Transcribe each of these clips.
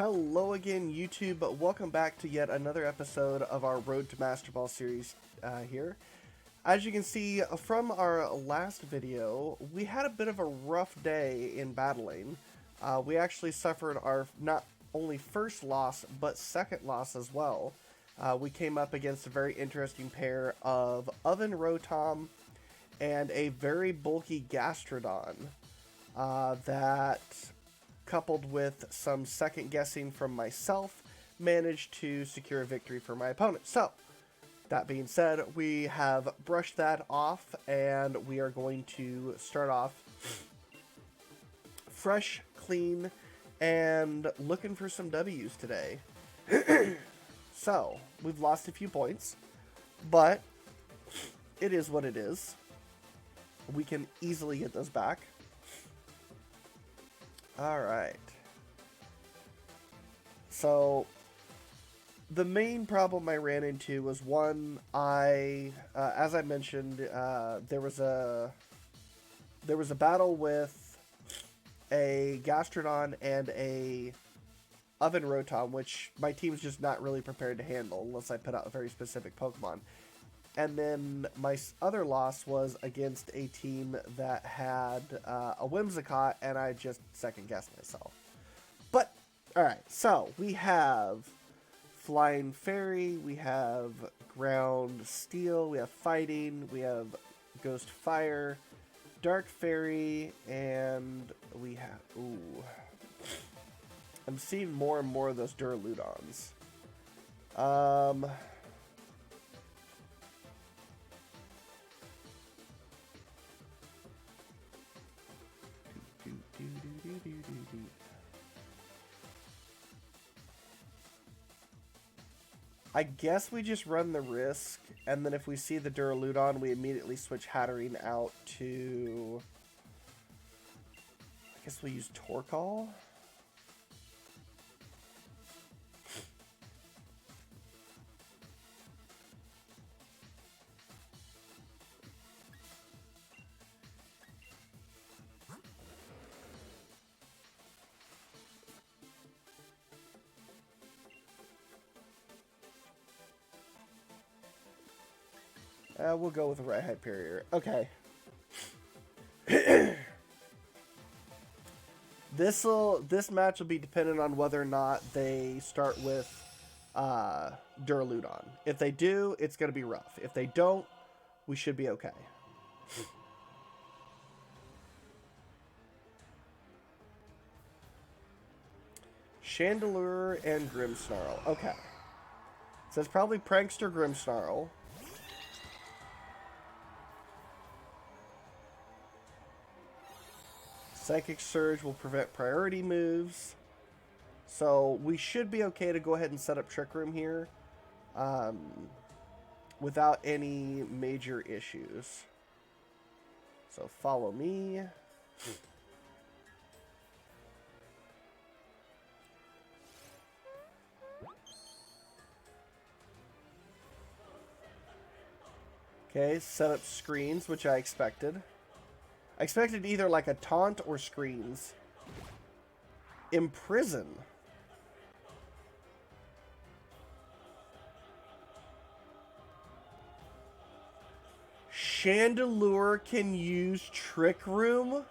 Hello again, YouTube. Welcome back to yet another episode of our Road to Master Ball series here. As you can see from our last video, we had a bit of a rough day in battling. We actually suffered our not only first loss, but second loss as well. We came up against a very interesting pair of Oven Rotom and a very bulky Gastrodon that, coupled with some second guessing from myself, managed to secure a victory for my opponent. So, that being said, we have brushed that off and we are going to start off fresh, clean, and looking for some W's today. So, we've lost a few points, but it is what it is. We can easily get those back. Alright. So, the main problem I ran into was one, as I mentioned, there was a battle with a Gastrodon and a Oven Rotom, which my team's just not really prepared to handle unless I put out a very specific Pokemon. And then my other loss was against a team that had a Whimsicott, and I just second-guessed myself. But, alright, so we have Flying Fairy, we have Ground Steel, we have Fighting, we have Ghost Fire, Dark Fairy, and we have... Ooh. I'm seeing more and more of those Duraludons. I guess we just run the risk, and then if we see the Duraludon, we immediately switch Hatterene out to... I guess we use Torkoal? We'll go with a Red Hyperior. Okay. This match will be dependent on whether or not they start with Duraludon. If they do, it's going to be rough. If they don't, we should be okay. Chandelure and Grimmsnarl. Okay. So it's probably Prankster Grimmsnarl. Psychic Surge will prevent priority moves. So we should be okay to go ahead and set up Trick Room here without any major issues. So follow me. Okay, set up screens, which I expected. I expected either like a taunt or screens. Imprison. Chandelure can use Trick Room?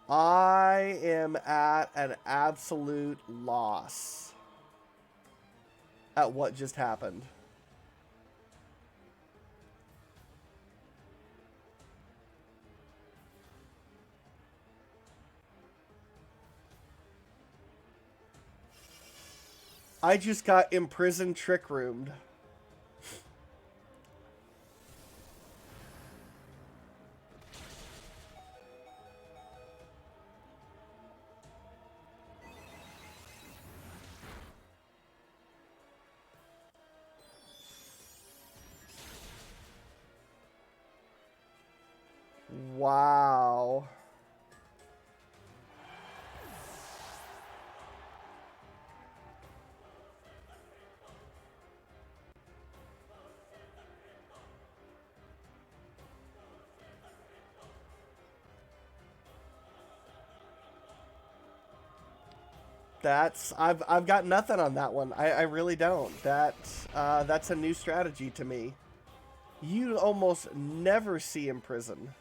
I am at an absolute loss at what just happened. I just got imprisoned Trick Roomed. Wow. I've got nothing on that one. I really don't. That's a new strategy to me. You almost never see Imprison.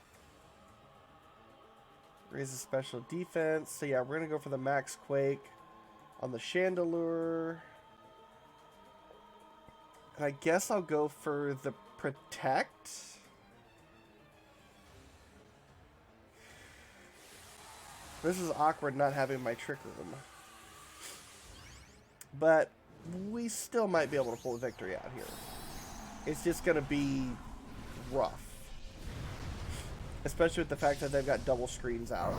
Raises special defense. So yeah, we're gonna go for the Max Quake on the Chandelure. And I guess I'll go for the Protect. This is awkward not having my Trick Room. But we still might be able to pull a victory out here. It's just going to be rough. Especially with the fact that they've got double screens out.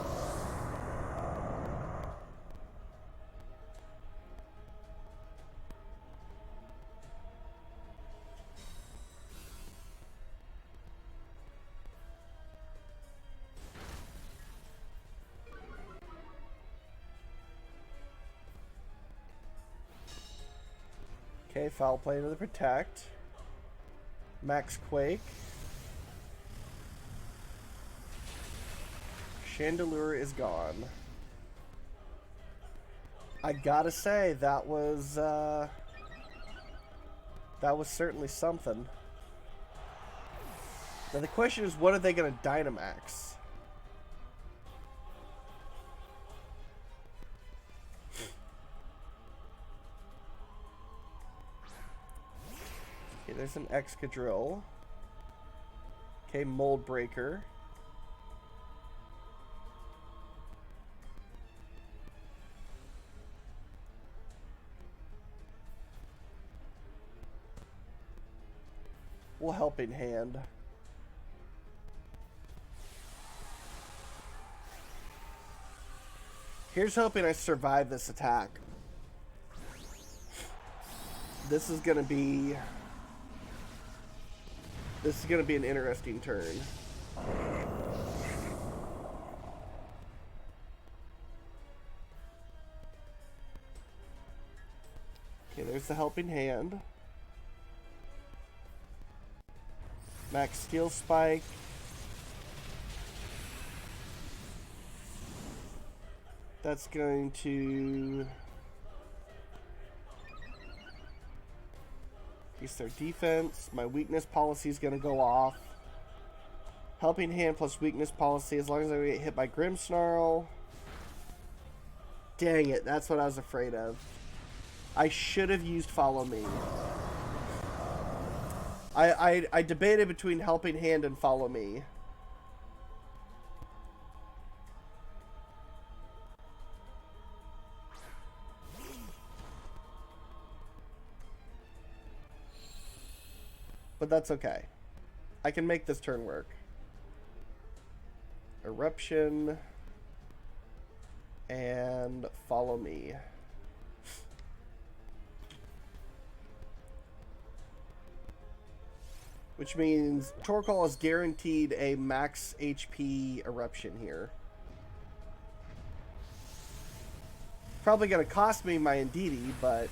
Okay, foul play to the Protect. Max Quake. Chandelure is gone. I gotta say, that was certainly something. Now the question is, what are they gonna Dynamax? Okay, there's an Excadrill. Okay, Mold Breaker. Well, Helping Hand. Here's hoping I survive this attack. This is gonna be an interesting turn. Okay, there's the Helping Hand. Max Steel Spike. That's going to increase their defense. My weakness policy is going to go off. Helping Hand plus weakness policy as long as I get hit by Grimmsnarl. Dang it, that's what I was afraid of. I should have used Follow Me. I debated between Helping Hand and Follow Me. But that's okay. I can make this turn work. Eruption. And Follow Me. Which means Torkoal is guaranteed a max HP Eruption here. Probably going to cost me my Indeedee, but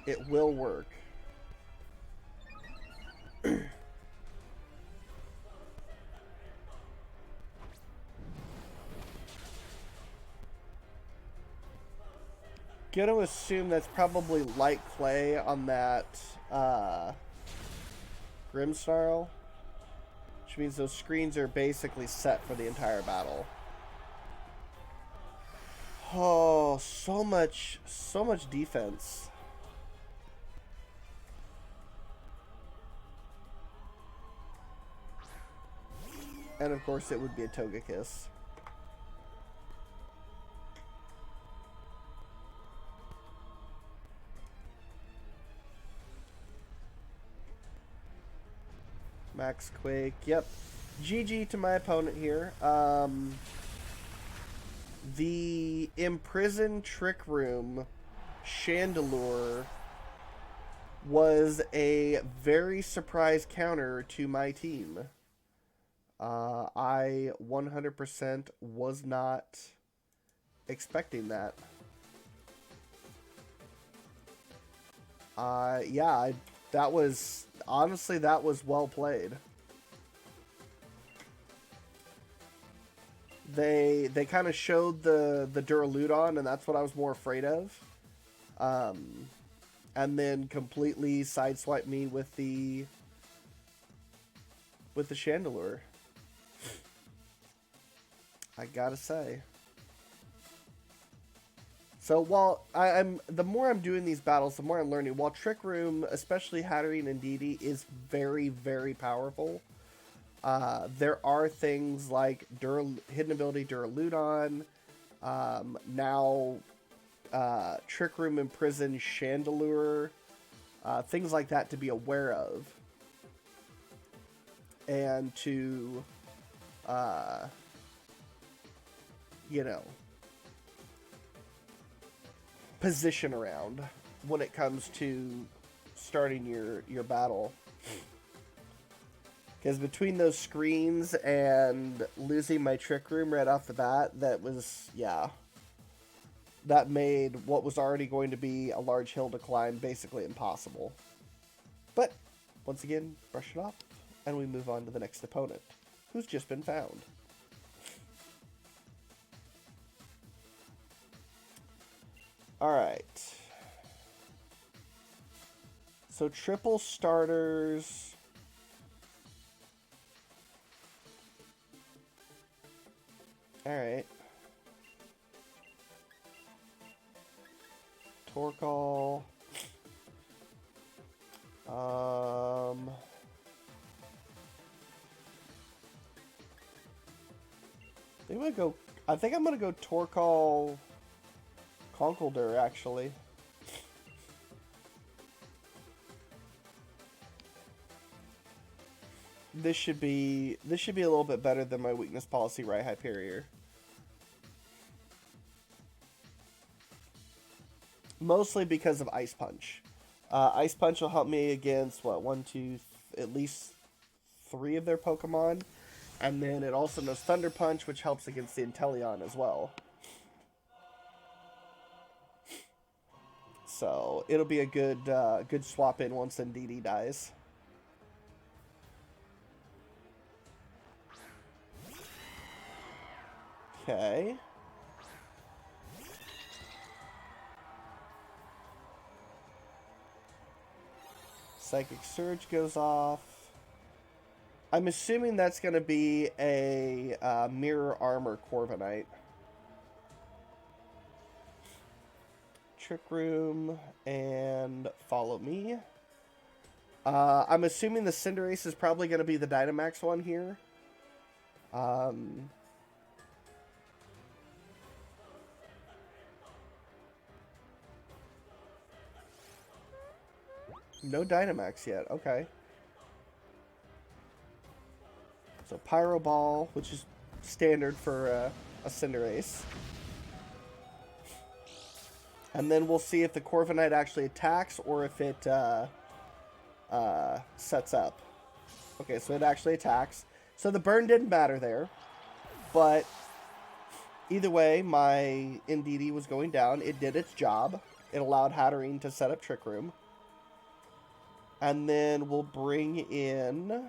it will work. Gonna assume that's probably Light Clay on that Grimmsnarl, which means those screens are basically set for the entire battle. Oh, so much defense. And of course it would be a Togekiss. Max Quake, yep. GG to my opponent here. The Imprison Trick Room Chandelure was a very surprise counter to my team. I 100% was not expecting that. Yeah, that was, honestly, that was well played. They kind of showed the Duraludon, and that's what I was more afraid of. And then completely sideswiped me with the Chandelure. I gotta say. So while the more I'm doing these battles, the more I'm learning. While Trick Room, especially Hatterene and Didi, is very, very powerful, there are things like Hidden Ability Duraludon, now Trick Room Imprison Chandelure, things like that to be aware of. And to, you know, position around when it comes to starting your battle. Because between those screens and losing my Trick Room right off the bat, that was, yeah. That made what was already going to be a large hill to climb basically impossible. But, once again, brush it off, and we move on to the next opponent, who's just been found. Alright. So, triple starters. Alright. Torkoal. I think I'm gonna go Torkoal Conkeldurr, actually. This should be a little bit better than my weakness policy, right, Hyperior. Mostly because of Ice Punch. Ice Punch will help me against, what, at least 3 of their Pokemon. And then it also knows Thunder Punch, which helps against the Inteleon as well. So, it'll be a good swap in once Ndidi dies. Okay. Psychic Surge goes off. I'm assuming that's going to be a Mirror Armor Corviknight. Trick Room and Follow Me. I'm assuming the Cinderace is probably going to be the Dynamax one here. No Dynamax yet. Okay. So Pyro Ball, which is standard for a Cinderace. And then we'll see if the Corviknight actually attacks or if it sets up. Okay, so it actually attacks. So the burn didn't matter there. But either way, my Ndidi was going down. It did its job. It allowed Hatterene to set up Trick Room. And then we'll bring in...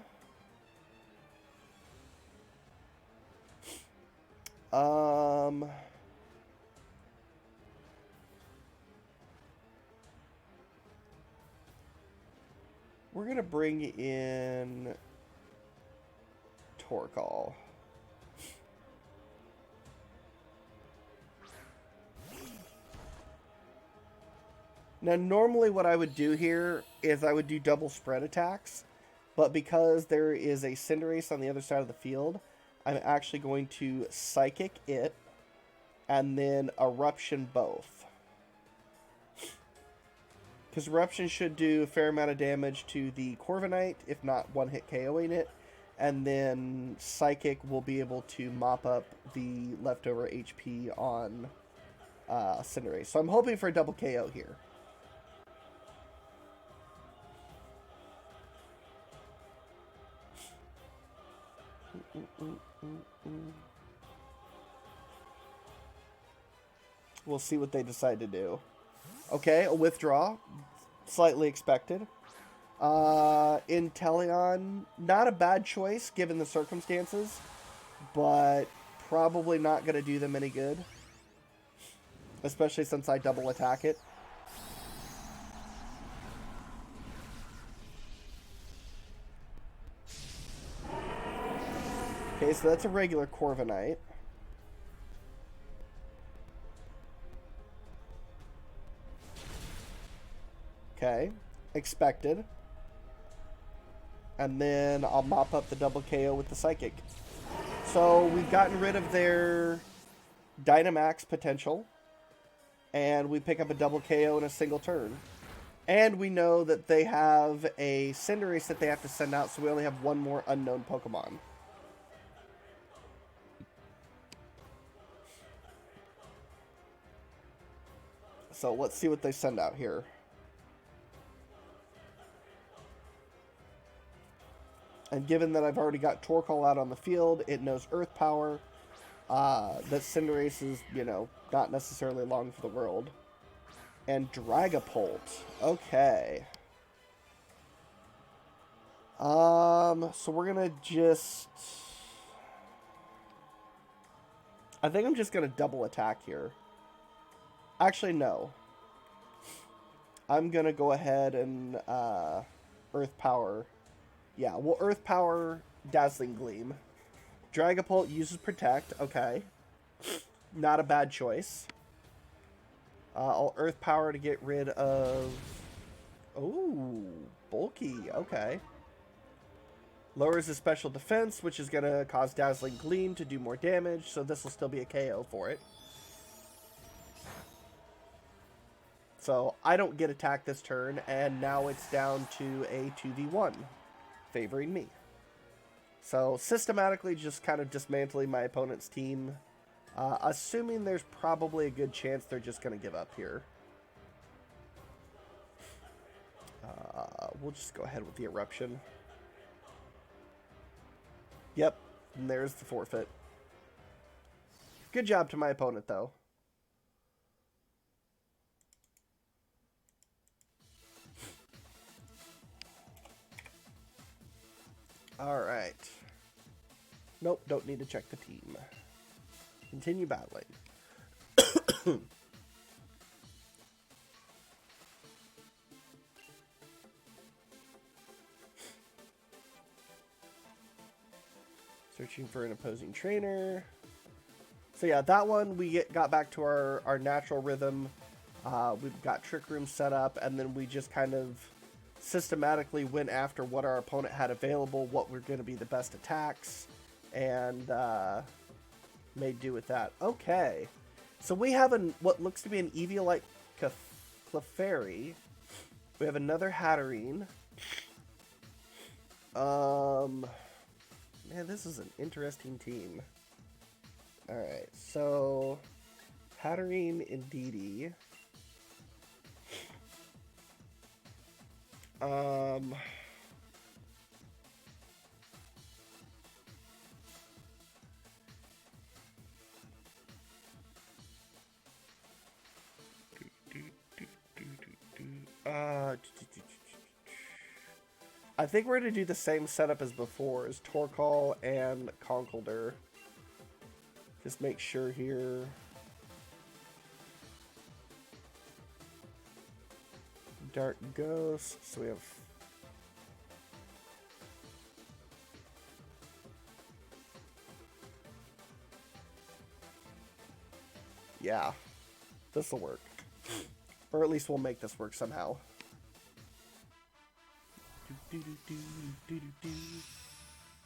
we're going to bring in Torkoal. Now, normally what I would do here is I would do double spread attacks, but because there is a Cinderace on the other side of the field, I'm actually going to Psychic it, and then Eruption both. Because Eruption should do a fair amount of damage to the Corviknight, if not one-hit KOing it, and then Psychic will be able to mop up the leftover HP on Cinderace. So I'm hoping for a double KO here. We'll see what they decide to do. Okay, a withdraw. Slightly expected. Inteleon, not a bad choice given the circumstances, but probably not going to do them any good. Especially since I double attack it. Okay, so that's a regular Corviknight. Okay, expected. And then I'll mop up the double KO with the Psychic. So we've gotten rid of their Dynamax potential. And we pick up a double KO in a single turn. And we know that they have a Cinderace that they have to send out, so we only have one more unknown Pokemon. So let's see what they send out here. And given that I've already got Torkoal out on the field, it knows Earth Power. That Cinderace is, you know, not necessarily long for the world. And Dragapult. Okay. So we're gonna just... I think I'm just gonna double attack here. Actually, no. I'm gonna go ahead and, Earth Power. Yeah, well, Earth Power, Dazzling Gleam. Dragapult uses Protect. Okay. Not a bad choice. I'll Earth Power to get rid of... Ooh, bulky. Okay. Lowers his special defense, which is going to cause Dazzling Gleam to do more damage, so this will still be a KO for it. So I don't get attacked this turn, and now it's down to a 2v1, favoring me. So systematically just kind of dismantling my opponent's team, assuming there's probably a good chance they're just going to give up here. We'll just go ahead with the Eruption. Yep, and there's the forfeit. Good job to my opponent, though. Alright. Nope, don't need to check the team. Continue battling. Searching for an opposing trainer. So yeah, that one we got back to our natural rhythm. We've got Trick Room set up, and then we just kind of systematically went after what our opponent had available, what were going to be the best attacks, and made do with that. Okay, so we have what looks to be an Eviolite Clefairy. We have another Hatterene. Man, this is an interesting team. Alright, so Hatterene, Indeedee. I think we're going to do the same setup as before, as Torkoal and Conkeldurr. Just make sure here. Dark Ghost, so we have... Yeah, this'll work. Or at least we'll make this work somehow.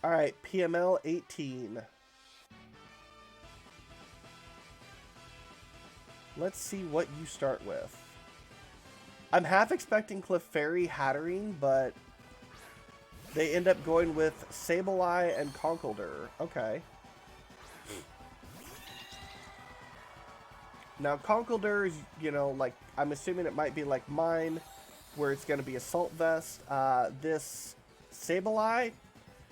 Alright, PML 18. Let's see what you start with. I'm half expecting Clefairy Hatterene, but they end up going with Sableye and Conkeldurr. Okay. Now, Conkeldurr is, you know, like, I'm assuming it might be like mine, where it's going to be Assault Vest. This Sableye,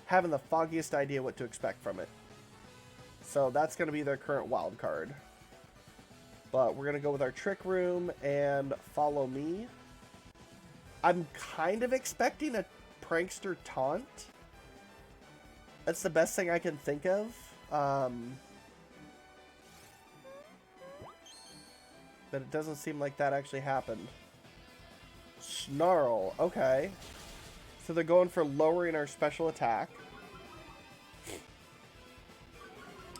having the foggiest idea what to expect from it. So that's going to be their current wild card. But we're going to go with our Trick Room and Follow Me. I'm kind of expecting a Prankster Taunt. That's the best thing I can think of. but it doesn't seem like that actually happened. Snarl, okay. So they're going for lowering our special attack,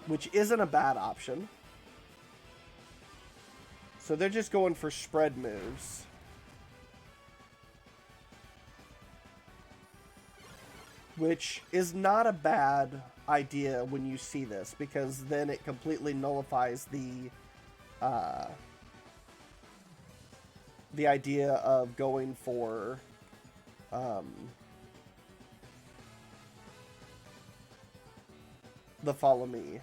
which isn't a bad option. So they're just going for spread moves. Which is not a bad idea when you see this, because then it completely nullifies the idea of going for the follow me.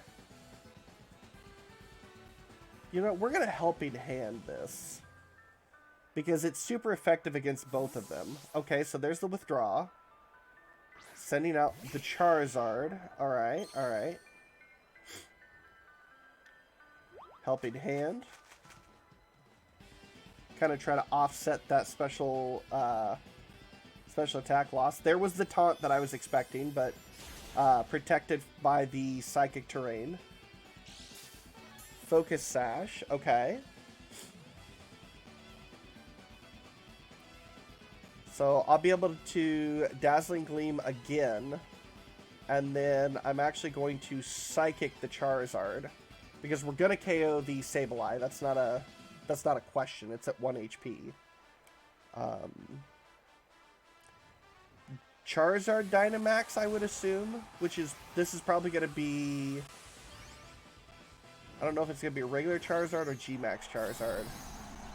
You know, we're going to helping hand this, because it's super effective against both of them. Okay, so there's the withdraw. Sending out the Charizard. Alright, alright. Helping hand. Kind of try to offset that special attack loss. There was the taunt that I was expecting, but protected by the psychic terrain. Focus Sash, okay. So I'll be able to Dazzling Gleam again, and then I'm actually going to Psychic the Charizard, because we're gonna KO the Sableye. That's not a question. It's at 1 HP. Charizard Dynamax, I would assume, this is probably gonna be. I don't know if it's going to be a regular Charizard or G-Max Charizard.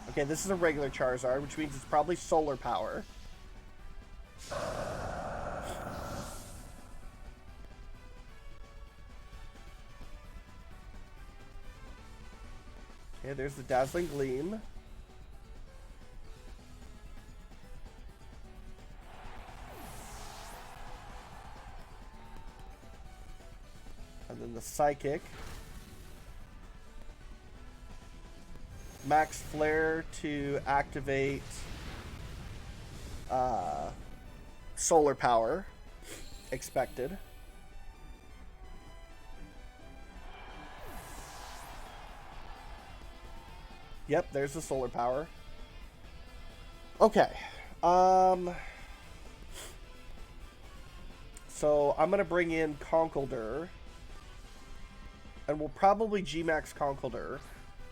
Okay, this is a regular Charizard, which means it's probably Solar Power. Okay, there's the Dazzling Gleam. And then the Psychic. Max Flare to activate Solar Power. Expected. Yep, there's the Solar Power. Okay. So I'm going to bring in Conkeldurr. And we'll probably G-Max Conkeldurr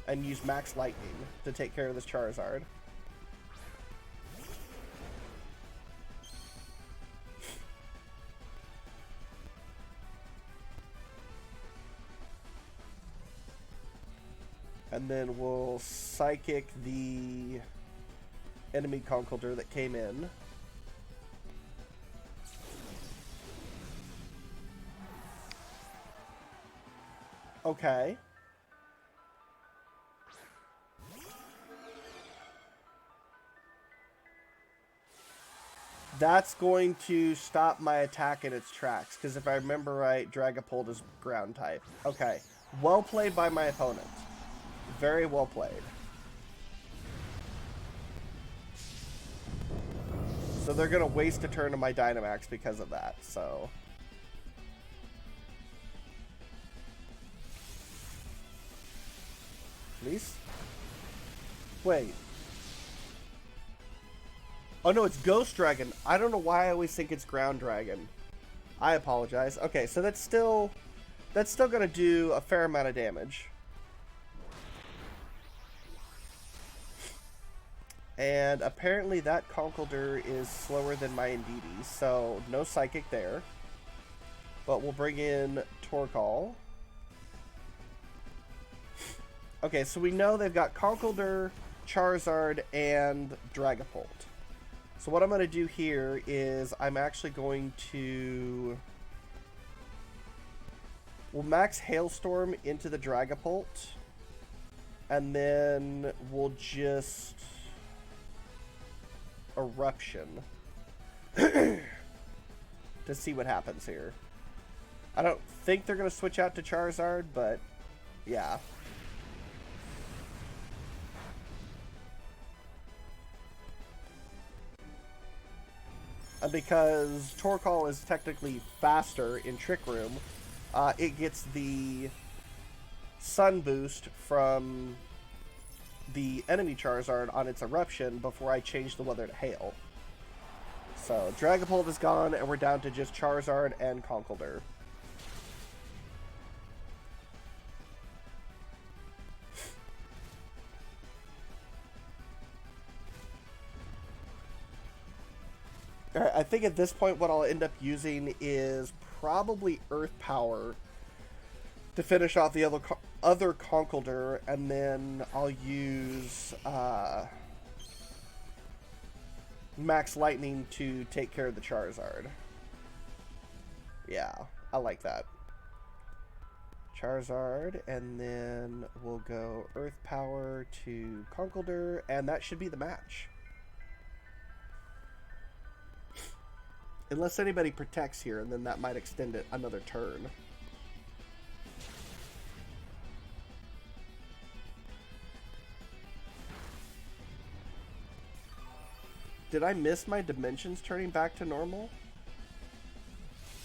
and use Max Lightning to take care of this Charizard. And then we'll Psychic the enemy Conkeldurr that came in. Okay. That's going to stop my attack in its tracks, because if I remember right, Dragapult is ground type. Okay. Well played by my opponent. Very well played. So they're going to waste a turn of my Dynamax because of that, so... Please? Wait. Oh no, it's Ghost Dragon. I don't know why I always think it's Ground Dragon. I apologize. Okay, so that's still gonna do a fair amount of damage. And apparently that Conkeldurr is slower than my Indeedee, so no Psychic there. But we'll bring in Torkoal. Okay, so we know they've got Conkeldurr, Charizard, and Dragapult. So what I'm going to do here is I'm actually going to... We'll max Hailstorm into the Dragapult. And then we'll just... Eruption. To see what happens here. I don't think they're going to switch out to Charizard, but... Yeah. Because Torkoal is technically faster in Trick Room, it gets the Sun Boost from the enemy Charizard on its eruption before I change the weather to hail. So Dragapult is gone, and we're down to just Charizard and Conkeldurr. Alright, I think at this point what I'll end up using is probably Earth Power to finish off the other Conkeldurr, and then I'll use Max Lightning to take care of the Charizard. Yeah, I like that. Charizard, and then we'll go Earth Power to Conkeldurr, and that should be the match. Unless anybody protects here, and then that might extend it another turn. Did I miss my dimensions turning back to normal?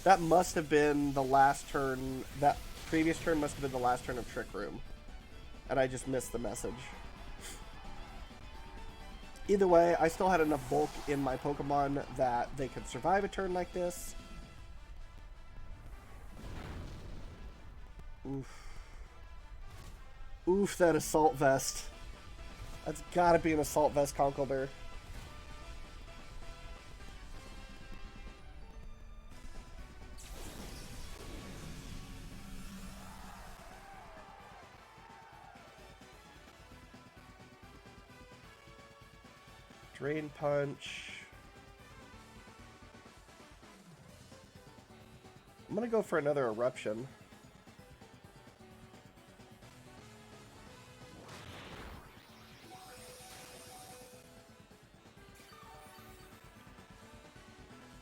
That must have been the last turn. That previous turn must have been the last turn of Trick Room. And I just missed the message. Either way, I still had enough bulk in my Pokemon that they could survive a turn like this. Oof. Oof, that Assault Vest. That's gotta be an Assault Vest Conkeldurr. Drain Punch. I'm gonna go for another Eruption.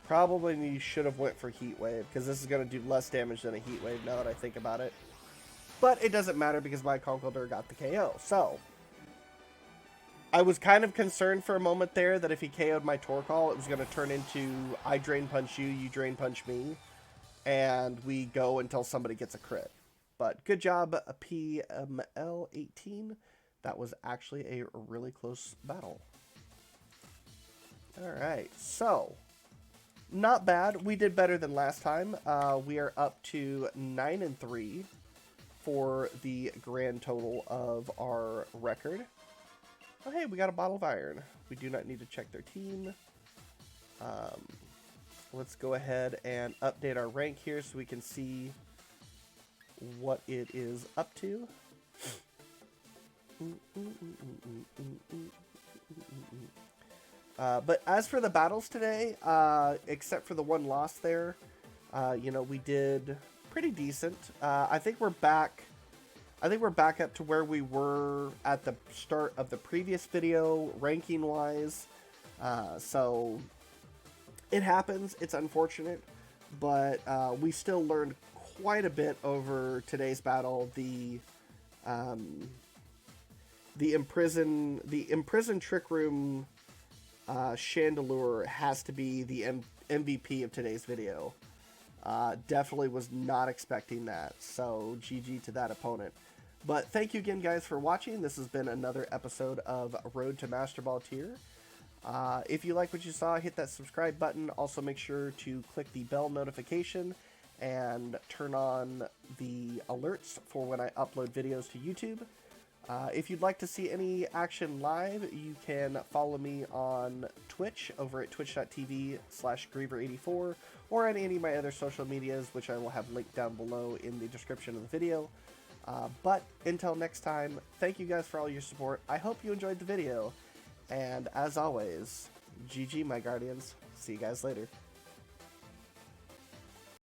Probably you should have went for Heat Wave, because this is going to do less damage than a Heat Wave now that I think about it. But it doesn't matter because my Conkeldurr got the KO. So, I was kind of concerned for a moment there that if he KO'd my Torkoal, it was going to turn into I Drain Punch you, you Drain Punch me, and we go until somebody gets a crit. But good job, PML18. That was actually a really close battle. Alright, so not bad. We did better than last time. We are up to 9-3 for the grand total of our record. Oh, hey, we got a bottle of iron. We do not need to check their team. Let's go ahead and update our rank here so we can see what it is up to. But as for the battles today, except for the one loss there, you know, we did pretty decent. I think we're back. I think we're back up to where we were at the start of the previous video, ranking-wise. So it happens. It's unfortunate, but we still learned quite a bit over today's battle. The imprisoned Trick Room Chandelure has to be the MVP of today's video. Definitely was not expecting that, so GG to that opponent. But thank you again, guys, for watching. This has been another episode of Road to Master Ball Tier. If you like what you saw, hit that subscribe button. Also, make sure to click the bell notification and turn on the alerts for when I upload videos to YouTube. If you'd like to see any action live, you can follow me on Twitch over at twitch.tv/Griever84 or on any of my other social medias, which I will have linked down below in the description of the video. But until next time, thank you guys for all your support. I hope you enjoyed the video. And as always, GG, my Guardians. See you guys later.